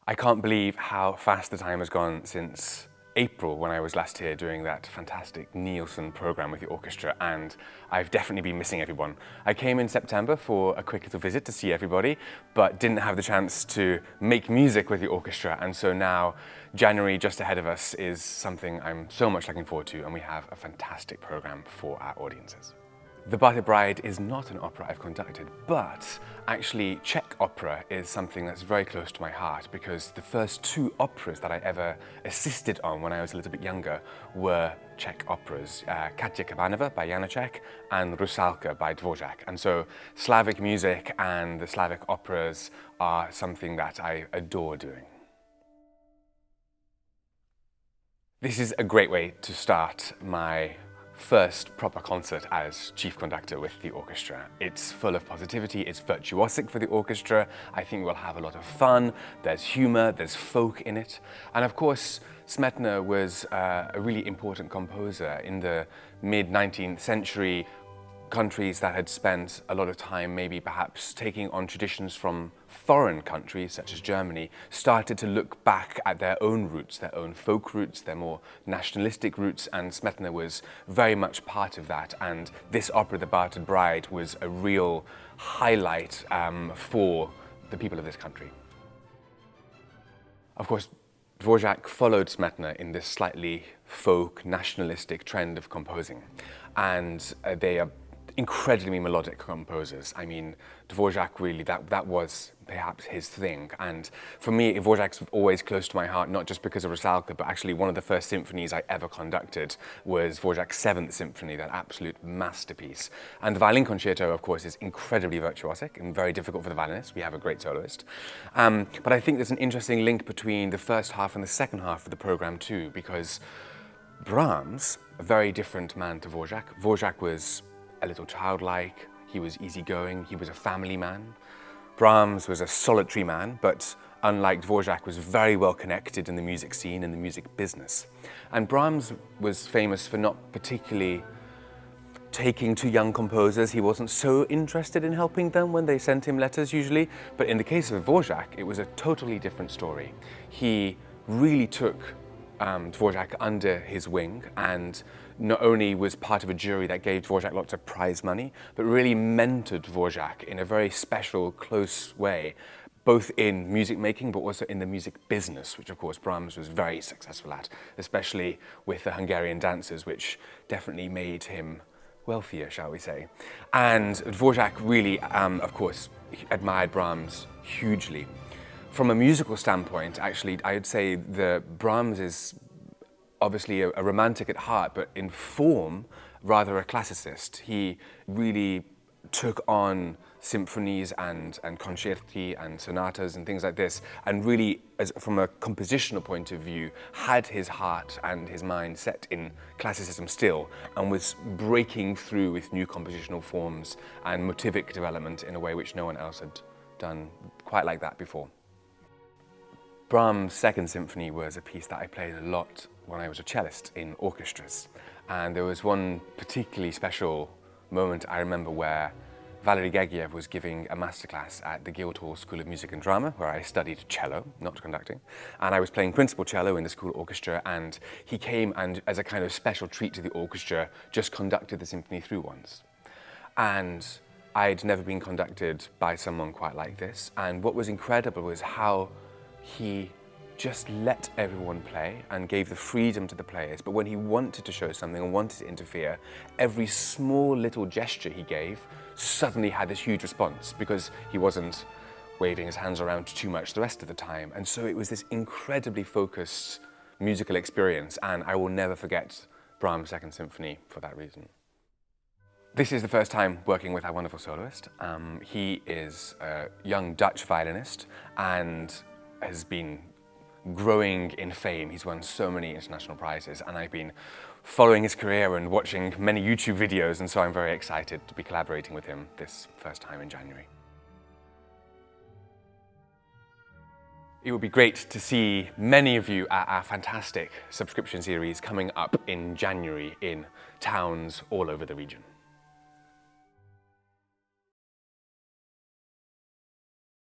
I can't believe how fast the time has gone since April when I was last here doing that fantastic Nielsen program with the orchestra, and I've definitely been missing everyone. I came in September for a quick little visit to see everybody, but didn't have the chance to make music with the orchestra, and so now January just ahead of us is something I'm so much looking forward to, and we have a fantastic program for our audiences. The Bride is not an opera I've conducted, but actually Czech opera is something that's very close to my heart because the first two operas that I ever assisted on when I was a little bit younger were Czech operas, Katia Kabanova by Janáček and Rusalka by Dvořák. And so Slavic music and the Slavic operas are something that I adore doing. This is a great way to start my first proper concert as chief conductor with the orchestra. It's full of positivity, it's virtuosic for the orchestra. I think we'll have a lot of fun, there's humor, there's folk in it. And of course, Smetana was a really important composer in the mid-19th century. Countries that had spent a lot of time maybe perhaps taking on traditions from foreign countries such as Germany started to look back at their own roots, their own folk roots, their more nationalistic roots, and Smetana was very much part of that, and this opera, The Bride, was a real highlight for the people of this country. Of course, Dvořák followed Smetana in this slightly folk, nationalistic trend of composing, and they are incredibly melodic composers. I mean, Dvořák really, that was perhaps his thing. And for me, Dvořák's always close to my heart, not just because of Rusalka, but actually one of the first symphonies I ever conducted was Dvořák's 7th Symphony, that absolute masterpiece. And the violin concerto, of course, is incredibly virtuosic and very difficult for the violinist. We have a great soloist. But I think there's an interesting link between the first half and the second half of the program too, because Brahms, a very different man to Dvořák. Dvořák was a little childlike, he was easygoing, he was a family man. Brahms was a solitary man, but unlike Dvořák, was very well connected in the music scene and the music business. And Brahms was famous for not particularly taking to young composers. He wasn't so interested in helping them when they sent him letters usually, but in the case of Dvořák, it was a totally different story. He really took Dvořák under his wing, and not only was part of a jury that gave Dvořák lots of prize money, but really mentored Dvořák in a very special, close way, both in music making, but also in the music business, which of course Brahms was very successful at, especially with the Hungarian dances, which definitely made him wealthier, shall we say. And Dvořák really, of course, admired Brahms hugely. From a musical standpoint, actually, I would say that Brahms is obviously a romantic at heart, but in form, rather a classicist. He really took on symphonies and concerti and sonatas and things like this, and really, from a compositional point of view, had his heart and his mind set in classicism still, and was breaking through with new compositional forms and motivic development in a way which no one else had done quite like that before. Brahms' 2nd Symphony was a piece that I played a lot when I was a cellist in orchestras. And there was one particularly special moment I remember where Valery Gergiev was giving a masterclass at the Guildhall School of Music and Drama, where I studied cello, not conducting. And I was playing principal cello in the school orchestra, and he came and, as a kind of special treat to the orchestra, just conducted the symphony through once. And I'd never been conducted by someone quite like this, and what was incredible was how he just let everyone play and gave the freedom to the players, but when he wanted to show something and wanted to interfere, every small little gesture he gave suddenly had this huge response because he wasn't waving his hands around too much the rest of the time. And so it was this incredibly focused musical experience, and I will never forget Brahms' 2nd Symphony for that reason. This is the first time working with our wonderful soloist. He is a young Dutch violinist and has been growing in fame. He's won so many international prizes, and I've been following his career and watching many YouTube videos, and so I'm very excited to be collaborating with him this first time in January. It would be great to see many of you at our fantastic subscription series coming up in January in towns all over the region.